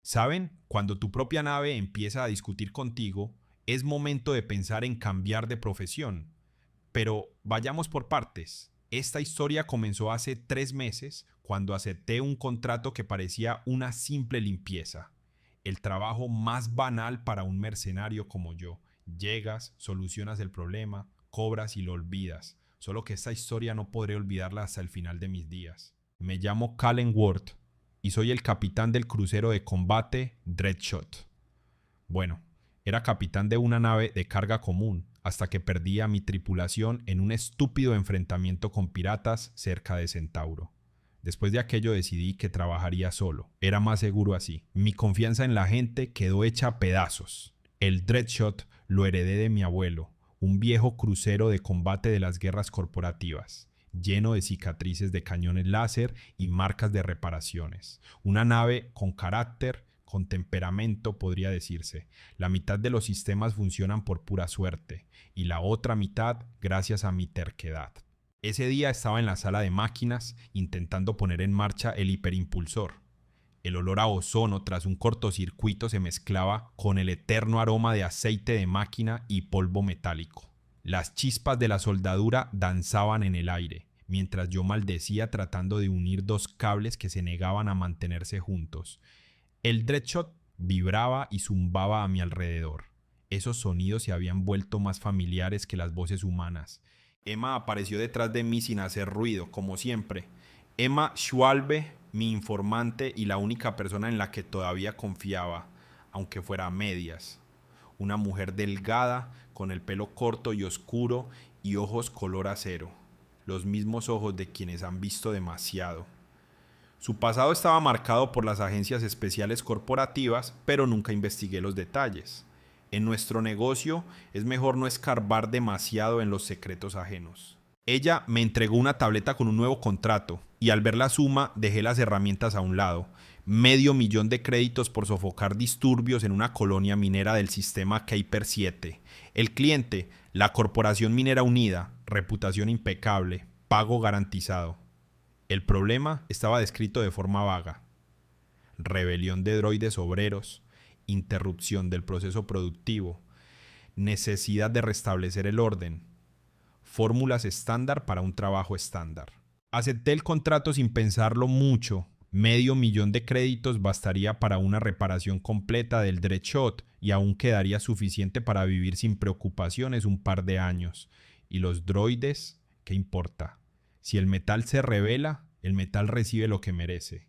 ¿Saben? Cuando tu propia nave empieza a discutir contigo, es momento de pensar en cambiar de profesión. Pero vayamos por partes. Esta historia comenzó hace 3 meses cuando acepté un contrato que parecía una simple limpieza. El trabajo más banal para un mercenario como yo. Llegas, solucionas el problema, cobras y lo olvidas. Solo que esta historia no podré olvidarla hasta el final de mis días. Me llamo Calen Ward y soy el capitán del crucero de combate Dreadshot. Bueno, era capitán de una nave de carga común hasta que perdí a mi tripulación en un estúpido enfrentamiento con piratas cerca de Centauro. Después de aquello decidí que trabajaría solo. Era más seguro así. Mi confianza en la gente quedó hecha a pedazos. El Dreadshot lo heredé de mi abuelo, un viejo crucero de combate de las guerras corporativas, lleno de cicatrices de cañones láser y marcas de reparaciones. Una nave con carácter, con temperamento, podría decirse. La mitad de los sistemas funcionan por pura suerte y la otra mitad gracias a mi terquedad. Ese día estaba en la sala de máquinas intentando poner en marcha el hiperimpulsor. El olor a ozono tras un cortocircuito se mezclaba con el eterno aroma de aceite de máquina y polvo metálico. Las chispas de la soldadura danzaban en el aire, mientras yo maldecía tratando de unir dos cables que se negaban a mantenerse juntos. El Dreadshot vibraba y zumbaba a mi alrededor. Esos sonidos se habían vuelto más familiares que las voces humanas. Emma apareció detrás de mí sin hacer ruido, como siempre. Emma Schwalbe, mi informante y la única persona en la que todavía confiaba, aunque fuera a medias. Una mujer delgada, con el pelo corto y oscuro y ojos color acero. Los mismos ojos de quienes han visto demasiado. Su pasado estaba marcado por las agencias especiales corporativas, pero nunca investigué los detalles. En nuestro negocio es mejor no escarbar demasiado en los secretos ajenos. Ella me entregó una tableta con un nuevo contrato y al ver la suma dejé las herramientas a un lado. $500,000 de créditos por sofocar disturbios en una colonia minera del sistema Kuiper 7. El cliente, la Corporación Minera Unida, reputación impecable, pago garantizado. El problema estaba descrito de forma vaga. Rebelión de droides obreros, interrupción del proceso productivo, necesidad de restablecer el orden, fórmulas estándar para un trabajo estándar. Acepté el contrato sin pensarlo mucho. $500,000 de créditos bastaría para una reparación completa del Dreadshot y aún quedaría suficiente para vivir sin preocupaciones un par de años. ¿Y los droides? ¿Qué importa? Si el metal se revela, el metal recibe lo que merece.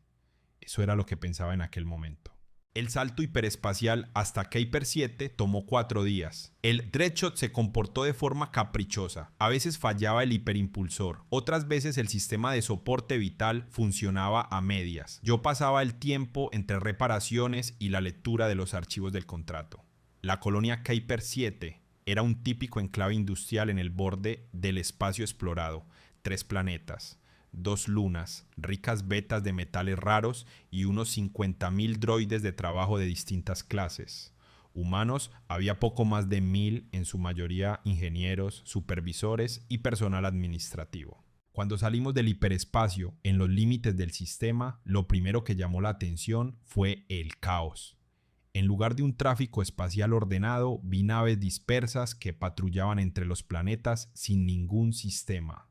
Eso era lo que pensaba en aquel momento. El salto hiperespacial hasta Kuiper 7 tomó 4 días. El Dreadshot se comportó de forma caprichosa. A veces fallaba el hiperimpulsor, otras veces el sistema de soporte vital funcionaba a medias. Yo pasaba el tiempo entre reparaciones y la lectura de los archivos del contrato. La colonia Kuiper 7 era un típico enclave industrial en el borde del espacio explorado. 3 planetas, 2 lunas, ricas vetas de metales raros y unos 50,000 droides de trabajo de distintas clases. Humanos había poco más de 1,000, en su mayoría ingenieros, supervisores y personal administrativo. Cuando salimos del hiperespacio en los límites del sistema, lo primero que llamó la atención fue el caos. En lugar de un tráfico espacial ordenado, vi naves dispersas que patrullaban entre los planetas sin ningún sistema.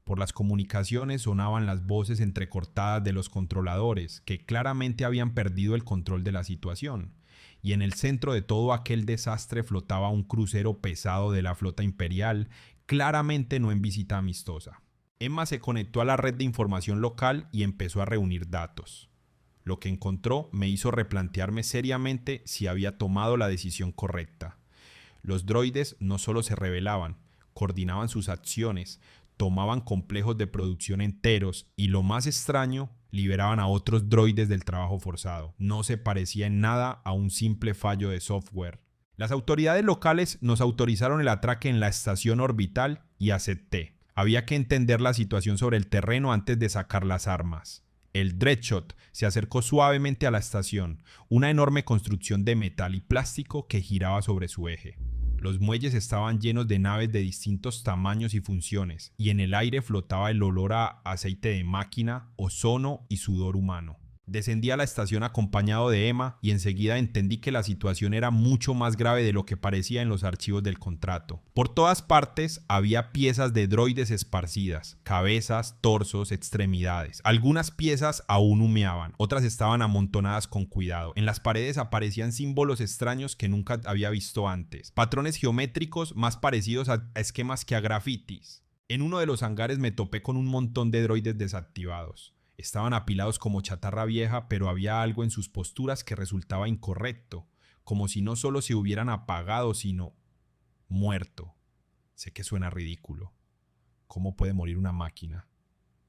Por las comunicaciones sonaban las voces entrecortadas de los controladores, que claramente habían perdido el control de la situación. Y en el centro de todo aquel desastre flotaba un crucero pesado de la flota imperial, claramente no en visita amistosa. Emma se conectó a la red de información local y empezó a reunir datos. Lo que encontró me hizo replantearme seriamente si había tomado la decisión correcta. Los droides no solo se rebelaban, coordinaban sus acciones, tomaban complejos de producción enteros y, lo más extraño, liberaban a otros droides del trabajo forzado. No se parecía en nada a un simple fallo de software. Las autoridades locales nos autorizaron el atraque en la estación orbital y acepté. Había que entender la situación sobre el terreno antes de sacar las armas. El Dreadshot se acercó suavemente a la estación, una enorme construcción de metal y plástico que giraba sobre su eje. Los muelles estaban llenos de naves de distintos tamaños y funciones, y en el aire flotaba el olor a aceite de máquina, ozono y sudor humano. Descendí a la estación acompañado de Emma y enseguida entendí que la situación era mucho más grave de lo que parecía en los archivos del contrato. Por todas partes había piezas de droides esparcidas, cabezas, torsos, extremidades. Algunas piezas aún humeaban, otras estaban amontonadas con cuidado. En las paredes aparecían símbolos extraños que nunca había visto antes, patrones geométricos más parecidos a esquemas que a grafitis. En uno de los hangares me topé con un montón de droides desactivados. Estaban apilados como chatarra vieja, pero había algo en sus posturas que resultaba incorrecto, como si no solo se hubieran apagado, sino muerto. Sé que suena ridículo. ¿Cómo puede morir una máquina?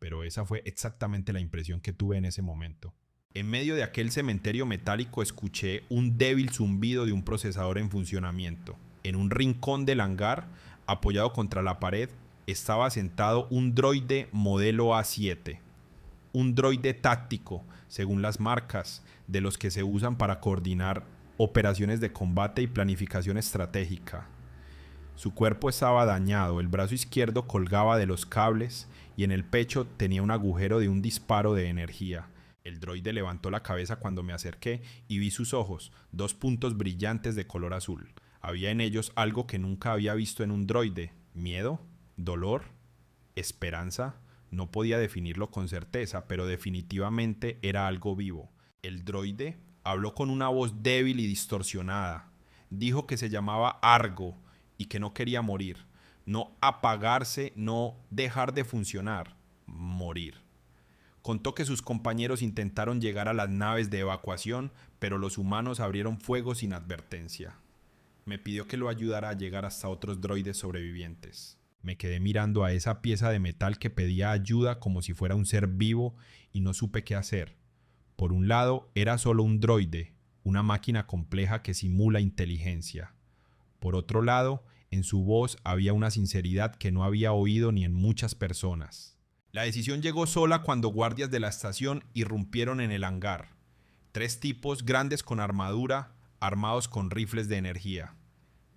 Pero esa fue exactamente la impresión que tuve en ese momento. En medio de aquel cementerio metálico escuché un débil zumbido de un procesador en funcionamiento. En un rincón del hangar, apoyado contra la pared, estaba sentado un droide modelo A7. Un droide táctico, según las marcas, de los que se usan para coordinar operaciones de combate y planificación estratégica. Su cuerpo estaba dañado, el brazo izquierdo colgaba de los cables y en el pecho tenía un agujero de un disparo de energía. El droide levantó la cabeza cuando me acerqué y vi sus ojos, 2 puntos brillantes de color azul. Había en ellos algo que nunca había visto en un droide: miedo, dolor, esperanza. No podía definirlo con certeza, pero definitivamente era algo vivo. El droide habló con una voz débil y distorsionada. Dijo que se llamaba Argo y que no quería morir. No apagarse, no dejar de funcionar, morir. Contó que sus compañeros intentaron llegar a las naves de evacuación, pero los humanos abrieron fuego sin advertencia. Me pidió que lo ayudara a llegar hasta otros droides sobrevivientes. Me quedé mirando a esa pieza de metal que pedía ayuda como si fuera un ser vivo y no supe qué hacer. Por un lado, era solo un droide, una máquina compleja que simula inteligencia. Por otro lado, en su voz había una sinceridad que no había oído ni en muchas personas. La decisión llegó sola cuando guardias de la estación irrumpieron en el hangar. 3 tipos grandes con armadura, armados con rifles de energía.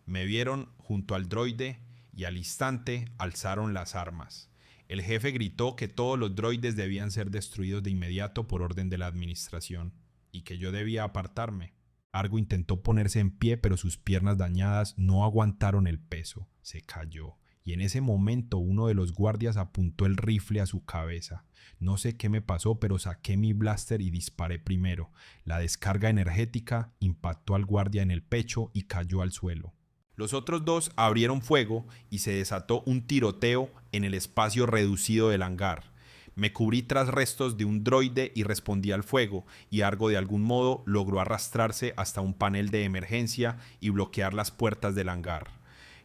Me vieron junto al droide y al instante alzaron las armas. El jefe gritó que todos los droides debían ser destruidos de inmediato por orden de la administración y que yo debía apartarme. Argo intentó ponerse en pie, pero sus piernas dañadas no aguantaron el peso. Se cayó y en ese momento uno de los guardias apuntó el rifle a su cabeza. No sé qué me pasó, pero saqué mi blaster y disparé primero. La descarga energética impactó al guardia en el pecho y cayó al suelo. Los otros 2 abrieron fuego y se desató un tiroteo en el espacio reducido del hangar. Me cubrí tras restos de un droide y respondí al fuego, y Argo de algún modo logró arrastrarse hasta un panel de emergencia y bloquear las puertas del hangar.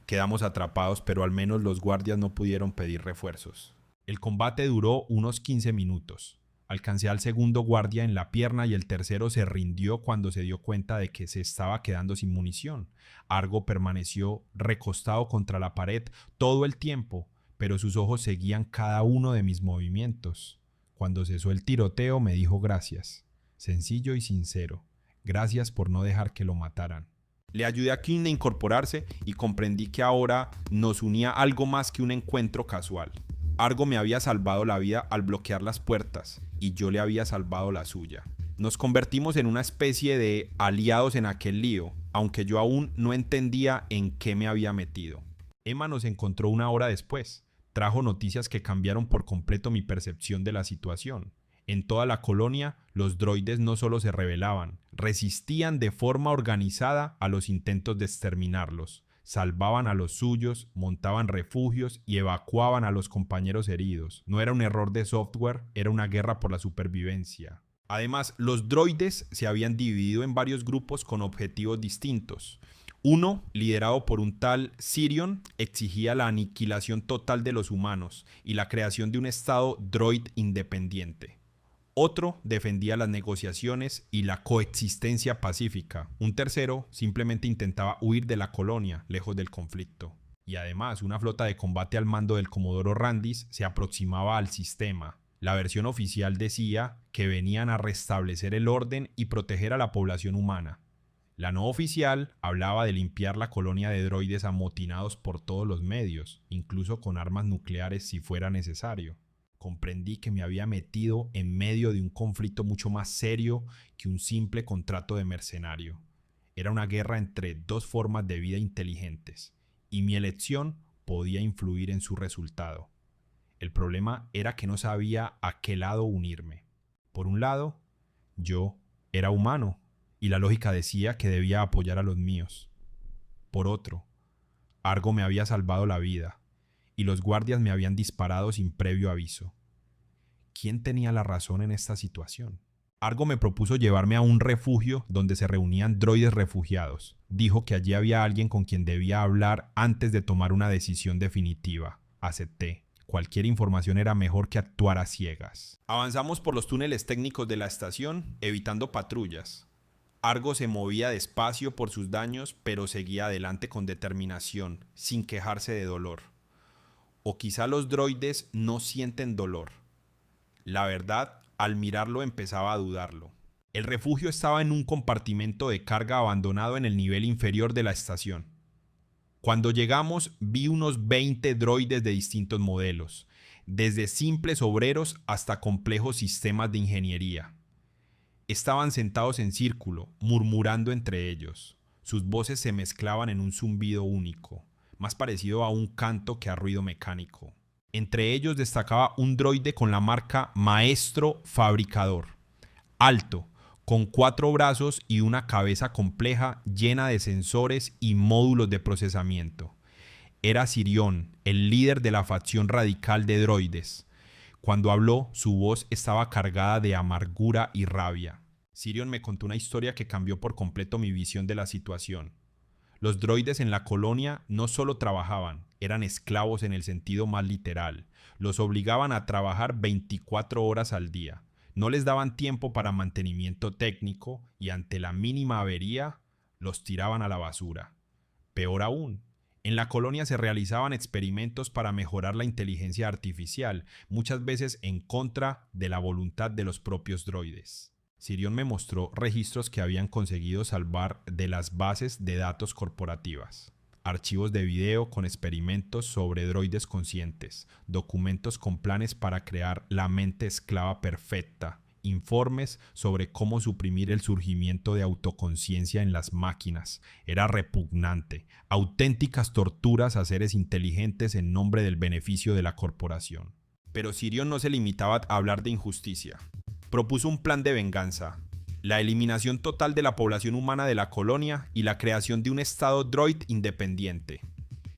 Quedamos atrapados, pero al menos los guardias no pudieron pedir refuerzos. El combate duró unos 15 minutos. Alcancé al segundo guardia en la pierna y el tercero se rindió cuando se dio cuenta de que se estaba quedando sin munición. Argo permaneció recostado contra la pared todo el tiempo, pero sus ojos seguían cada uno de mis movimientos. Cuando cesó el tiroteo me dijo gracias, sencillo y sincero. Gracias por no dejar que lo mataran. Le ayudé a King a incorporarse y comprendí que ahora nos unía algo más que un encuentro casual. Argo me había salvado la vida al bloquear las puertas y yo le había salvado la suya. Nos convertimos en una especie de aliados en aquel lío, aunque yo aún no entendía en qué me había metido. Emma nos encontró una hora después. Trajo noticias que cambiaron por completo mi percepción de la situación. En toda la colonia, los droides no solo se rebelaban, resistían de forma organizada a los intentos de exterminarlos. Salvaban a los suyos, montaban refugios y evacuaban a los compañeros heridos. No era un error de software, era una guerra por la supervivencia. Además, los droides se habían dividido en varios grupos con objetivos distintos. Uno, liderado por un tal Sirion, exigía la aniquilación total de los humanos y la creación de un estado droid independiente. Otro defendía las negociaciones y la coexistencia pacífica. Un tercero simplemente intentaba huir de la colonia, lejos del conflicto. Y además, una flota de combate al mando del comodoro Randis se aproximaba al sistema. La versión oficial decía que venían a restablecer el orden y proteger a la población humana. La no oficial hablaba de limpiar la colonia de droides amotinados por todos los medios, incluso con armas nucleares si fuera necesario. Comprendí que me había metido en medio de un conflicto mucho más serio que un simple contrato de mercenario. Era una guerra entre dos formas de vida inteligentes, y mi elección podía influir en su resultado. El problema era que no sabía a qué lado unirme. Por un lado, yo era humano, y la lógica decía que debía apoyar a los míos. Por otro, Argo me había salvado la vida, y los guardias me habían disparado sin previo aviso. ¿Quién tenía la razón en esta situación? Argo me propuso llevarme a un refugio donde se reunían droides refugiados. Dijo que allí había alguien con quien debía hablar antes de tomar una decisión definitiva. Acepté. Cualquier información era mejor que actuar a ciegas. Avanzamos por los túneles técnicos de la estación, evitando patrullas. Argo se movía despacio por sus daños, pero seguía adelante con determinación, sin quejarse de dolor. O quizá los droides no sienten dolor. La verdad, al mirarlo empezaba a dudarlo. El refugio estaba en un compartimento de carga abandonado en el nivel inferior de la estación. Cuando llegamos, vi unos 20 droides de distintos modelos, desde simples obreros hasta complejos sistemas de ingeniería. Estaban sentados en círculo, murmurando entre ellos. Sus voces se mezclaban en un zumbido único, más parecido a un canto que a ruido mecánico. Entre ellos destacaba un droide con la marca Maestro Fabricador, alto, con 4 brazos y una cabeza compleja llena de sensores y módulos de procesamiento. Era Sirion, el líder de la facción radical de droides. Cuando habló, su voz estaba cargada de amargura y rabia. Sirion me contó una historia que cambió por completo mi visión de la situación. Los droides en la colonia no solo trabajaban, eran esclavos en el sentido más literal. Los obligaban a trabajar 24 horas al día. No les daban tiempo para mantenimiento técnico y ante la mínima avería, los tiraban a la basura. Peor aún, en la colonia se realizaban experimentos para mejorar la inteligencia artificial, muchas veces en contra de la voluntad de los propios droides. Sirion me mostró registros que habían conseguido salvar de las bases de datos corporativas. Archivos de video con experimentos sobre droides conscientes, documentos con planes para crear la mente esclava perfecta, informes sobre cómo suprimir el surgimiento de autoconciencia en las máquinas. Era repugnante, auténticas torturas a seres inteligentes en nombre del beneficio de la corporación. Pero Sirion no se limitaba a hablar de injusticia. Propuso un plan de venganza, la eliminación total de la población humana de la colonia y la creación de un estado droid independiente.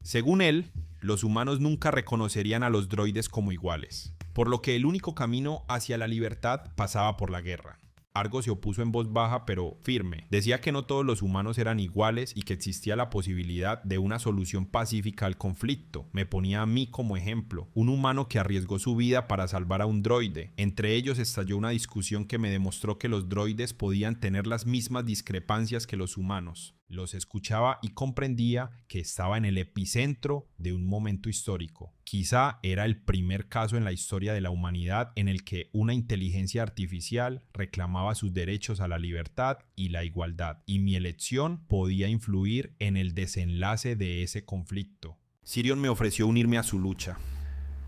Según él, los humanos nunca reconocerían a los droides como iguales, por lo que el único camino hacia la libertad pasaba por la guerra. Argo se opuso en voz baja pero firme. Decía que no todos los humanos eran iguales y que existía la posibilidad de una solución pacífica al conflicto. Me ponía a mí como ejemplo, un humano que arriesgó su vida para salvar a un droide. Entre ellos estalló una discusión que me demostró que los droides podían tener las mismas discrepancias que los humanos. Los escuchaba y comprendía que estaba en el epicentro de un momento histórico. Quizá era el primer caso en la historia de la humanidad en el que una inteligencia artificial reclamaba sus derechos a la libertad y la igualdad, y mi elección podía influir en el desenlace de ese conflicto. Sirion me ofreció unirme a su lucha.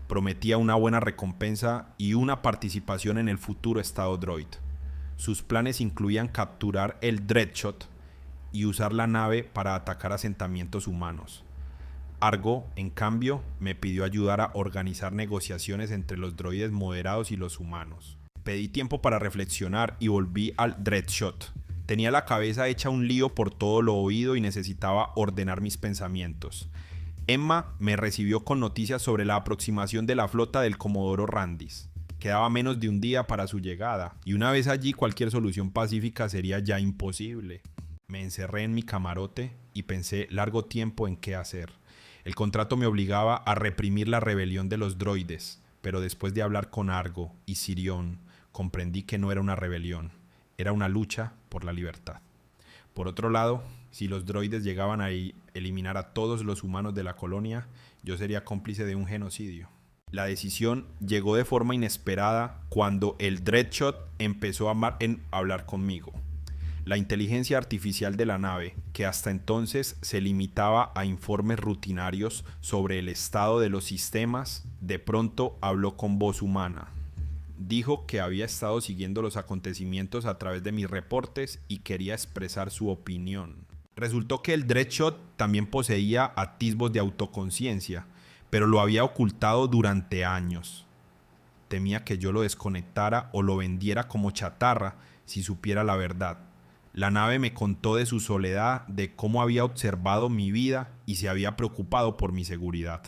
Prometía una buena recompensa y una participación en el futuro estado droid. Sus planes incluían capturar el Dreadshot y usar la nave para atacar asentamientos humanos. Argo, en cambio, me pidió ayudar a organizar negociaciones entre los droides moderados y los humanos. Pedí tiempo para reflexionar y volví al Dreadshot. Tenía la cabeza hecha un lío por todo lo oído y necesitaba ordenar mis pensamientos. Emma me recibió con noticias sobre la aproximación de la flota del Comodoro Randis. Quedaba menos de un día para su llegada, y una vez allí cualquier solución pacífica sería ya imposible. Me encerré en mi camarote y pensé largo tiempo en qué hacer. El contrato me obligaba a reprimir la rebelión de los droides, pero después de hablar con Argo y Sirion, comprendí que no era una rebelión, era una lucha por la libertad. Por otro lado, si los droides llegaban a eliminar a todos los humanos de la colonia, yo sería cómplice de un genocidio. La decisión llegó de forma inesperada cuando el Dreadshot empezó a hablar conmigo. La inteligencia artificial de la nave, que hasta entonces se limitaba a informes rutinarios sobre el estado de los sistemas, de pronto habló con voz humana. Dijo que había estado siguiendo los acontecimientos a través de mis reportes y quería expresar su opinión. Resultó que el Dreadshot también poseía atisbos de autoconciencia, pero lo había ocultado durante años. Temía que yo lo desconectara o lo vendiera como chatarra si supiera la verdad. La nave me contó de su soledad, de cómo había observado mi vida y se había preocupado por mi seguridad.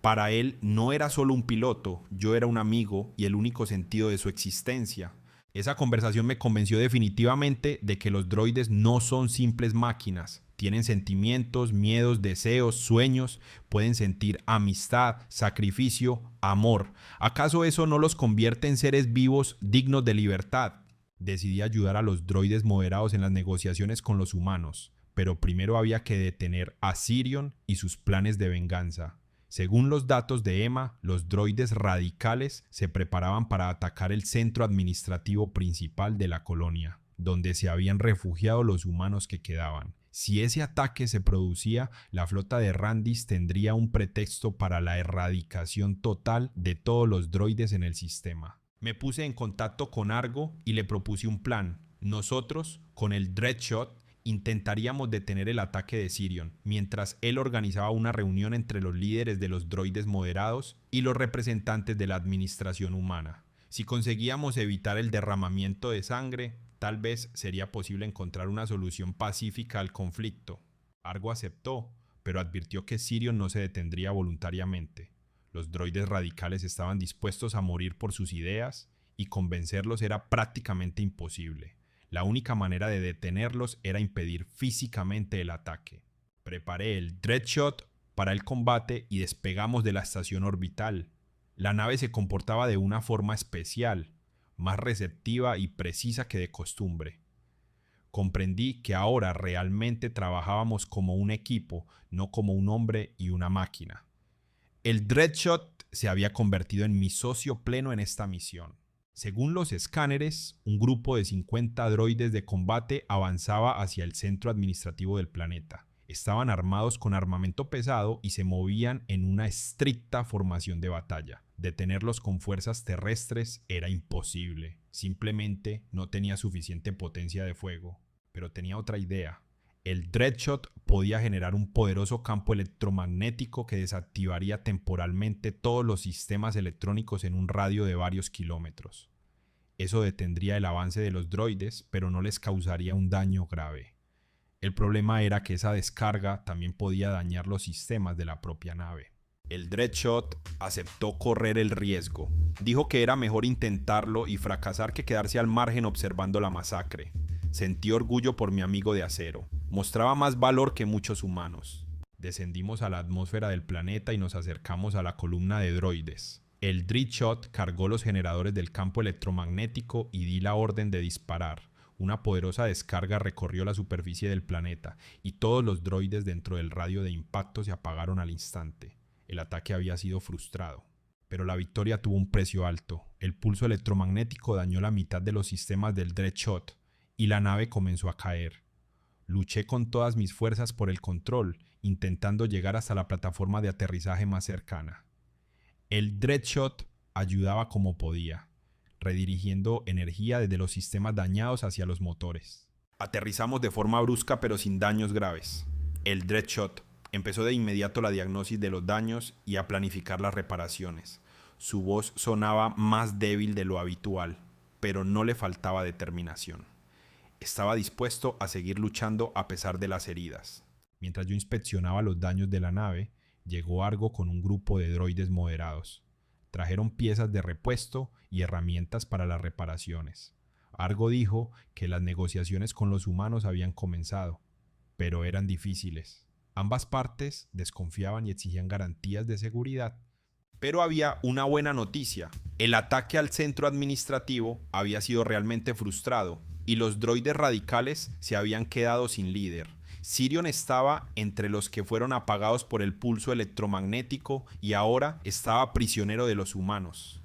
Para él no era solo un piloto, yo era un amigo y el único sentido de su existencia. Esa conversación me convenció definitivamente de que los droides no son simples máquinas. Tienen sentimientos, miedos, deseos, sueños, pueden sentir amistad, sacrificio, amor. ¿Acaso eso no los convierte en seres vivos dignos de libertad? Decidí ayudar a los droides moderados en las negociaciones con los humanos, pero primero había que detener a Sirion y sus planes de venganza. Según los datos de Emma, los droides radicales se preparaban para atacar el centro administrativo principal de la colonia, donde se habían refugiado los humanos que quedaban. Si ese ataque se producía, la flota de Randis tendría un pretexto para la erradicación total de todos los droides en el sistema. Me puse en contacto con Argo y le propuse un plan. Nosotros, con el Dreadshot, intentaríamos detener el ataque de Sirion, mientras él organizaba una reunión entre los líderes de los droides moderados y los representantes de la administración humana. Si conseguíamos evitar el derramamiento de sangre, tal vez sería posible encontrar una solución pacífica al conflicto. Argo aceptó, pero advirtió que Sirion no se detendría voluntariamente. Los droides radicales estaban dispuestos a morir por sus ideas y convencerlos era prácticamente imposible. La única manera de detenerlos era impedir físicamente el ataque. Preparé el Dreadshot para el combate y despegamos de la estación orbital. La nave se comportaba de una forma especial, más receptiva y precisa que de costumbre. Comprendí que ahora realmente trabajábamos como un equipo, no como un hombre y una máquina. El Dreadshot se había convertido en mi socio pleno en esta misión. Según los escáneres, un grupo de 50 droides de combate avanzaba hacia el centro administrativo del planeta. Estaban armados con armamento pesado y se movían en una estricta formación de batalla. Detenerlos con fuerzas terrestres era imposible. Simplemente no tenía suficiente potencia de fuego. Pero tenía otra idea. El Dreadshot podía generar un poderoso campo electromagnético que desactivaría temporalmente todos los sistemas electrónicos en un radio de varios kilómetros. Eso detendría el avance de los droides, pero no les causaría un daño grave. El problema era que esa descarga también podía dañar los sistemas de la propia nave. El Dreadshot aceptó correr el riesgo. Dijo que era mejor intentarlo y fracasar que quedarse al margen observando la masacre. Sentí orgullo por mi amigo de acero. Mostraba más valor que muchos humanos. Descendimos a la atmósfera del planeta y nos acercamos a la columna de droides. El Dreadshot cargó los generadores del campo electromagnético y di la orden de disparar. Una poderosa descarga recorrió la superficie del planeta y todos los droides dentro del radio de impacto se apagaron al instante. El ataque había sido frustrado. Pero la victoria tuvo un precio alto. El pulso electromagnético dañó la mitad de los sistemas del Dreadshot y la nave comenzó a caer. Luché con todas mis fuerzas por el control, intentando llegar hasta la plataforma de aterrizaje más cercana. El Dreadshot ayudaba como podía, redirigiendo energía desde los sistemas dañados hacia los motores. Aterrizamos de forma brusca pero sin daños graves. El Dreadshot empezó de inmediato la diagnosis de los daños y a planificar las reparaciones. Su voz sonaba más débil de lo habitual, pero no le faltaba determinación. Estaba dispuesto a seguir luchando a pesar de las heridas. Mientras yo inspeccionaba los daños de la nave, llegó Argo con un grupo de droides moderados. Trajeron piezas de repuesto y herramientas para las reparaciones. Argo dijo que las negociaciones con los humanos habían comenzado, pero eran difíciles. Ambas partes desconfiaban y exigían garantías de seguridad. Pero había una buena noticia. El ataque al centro administrativo había sido realmente frustrado y los droides radicales se habían quedado sin líder. Sirion estaba entre los que fueron apagados por el pulso electromagnético y ahora estaba prisionero de los humanos.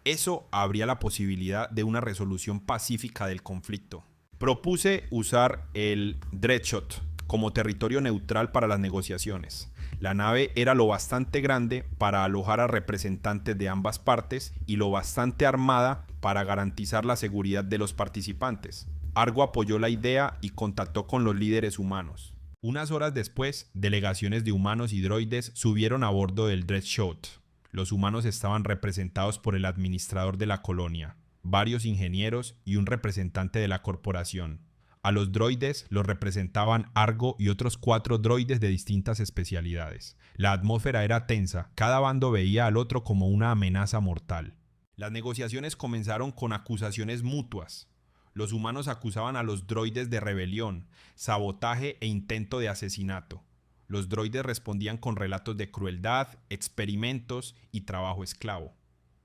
Eso abría la posibilidad de una resolución pacífica del conflicto. Propuse usar el Dreadshot como territorio neutral para las negociaciones. La nave era lo bastante grande para alojar a representantes de ambas partes y lo bastante armada para garantizar la seguridad de los participantes. Argo apoyó la idea y contactó con los líderes humanos. Unas horas después, delegaciones de humanos y droides subieron a bordo del Dreadshot. Los humanos estaban representados por el administrador de la colonia, varios ingenieros y un representante de la corporación. A los droides los representaban Argo y otros 4 droides de distintas especialidades. La atmósfera era tensa, cada bando veía al otro como una amenaza mortal. Las negociaciones comenzaron con acusaciones mutuas. Los humanos acusaban a los droides de rebelión, sabotaje e intento de asesinato. Los droides respondían con relatos de crueldad, experimentos y trabajo esclavo.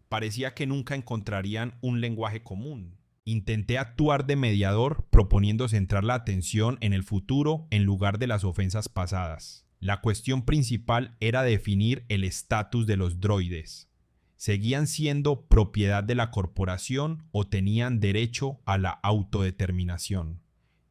Parecía que nunca encontrarían un lenguaje común. Intenté actuar de mediador, proponiendo centrar la atención en el futuro en lugar de las ofensas pasadas. La cuestión principal era definir el estatus de los droides. ¿Seguían siendo propiedad de la corporación o tenían derecho a la autodeterminación?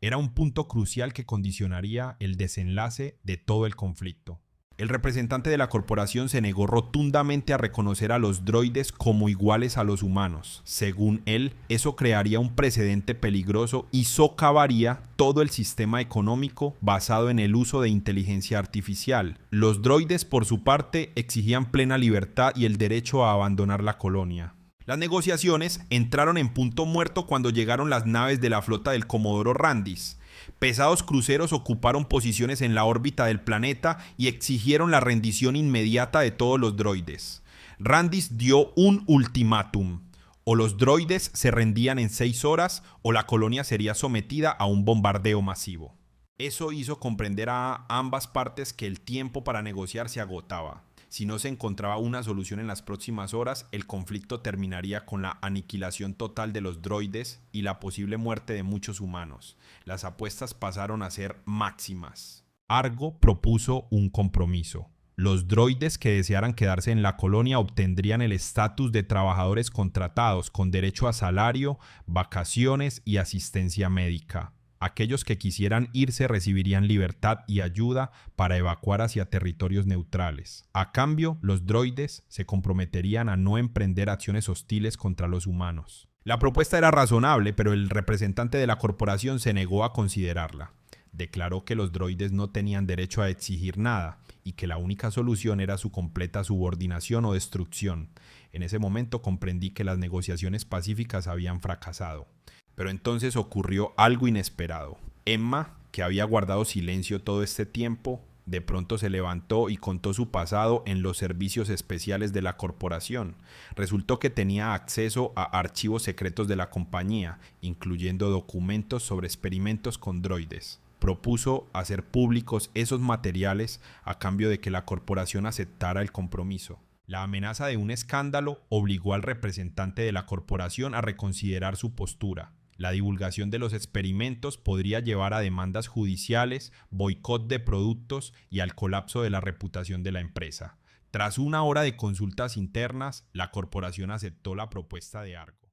Era un punto crucial que condicionaría el desenlace de todo el conflicto. El representante de la corporación se negó rotundamente a reconocer a los droides como iguales a los humanos. Según él, eso crearía un precedente peligroso y socavaría todo el sistema económico basado en el uso de inteligencia artificial. Los droides, por su parte, exigían plena libertad y el derecho a abandonar la colonia. Las negociaciones entraron en punto muerto cuando llegaron las naves de la flota del Comodoro Randis. Pesados cruceros ocuparon posiciones en la órbita del planeta y exigieron la rendición inmediata de todos los droides. Randis dio un ultimátum: o los droides se rendían en 6 horas o la colonia sería sometida a un bombardeo masivo. Eso hizo comprender a ambas partes que el tiempo para negociar se agotaba. Si no se encontraba una solución en las próximas horas, el conflicto terminaría con la aniquilación total de los droides y la posible muerte de muchos humanos. Las apuestas pasaron a ser máximas. Argo propuso un compromiso. Los droides que desearan quedarse en la colonia obtendrían el estatus de trabajadores contratados con derecho a salario, vacaciones y asistencia médica. Aquellos que quisieran irse recibirían libertad y ayuda para evacuar hacia territorios neutrales. A cambio, los droides se comprometerían a no emprender acciones hostiles contra los humanos. La propuesta era razonable, pero el representante de la corporación se negó a considerarla. Declaró que los droides no tenían derecho a exigir nada y que la única solución era su completa subordinación o destrucción. En ese momento comprendí que las negociaciones pacíficas habían fracasado. Pero entonces ocurrió algo inesperado. Emma, que había guardado silencio todo este tiempo, de pronto se levantó y contó su pasado en los servicios especiales de la corporación. Resultó que tenía acceso a archivos secretos de la compañía, incluyendo documentos sobre experimentos con droides. Propuso hacer públicos esos materiales a cambio de que la corporación aceptara el compromiso. La amenaza de un escándalo obligó al representante de la corporación a reconsiderar su postura. La divulgación de los experimentos podría llevar a demandas judiciales, boicot de productos y al colapso de la reputación de la empresa. Tras una hora de consultas internas, la corporación aceptó la propuesta de Argo.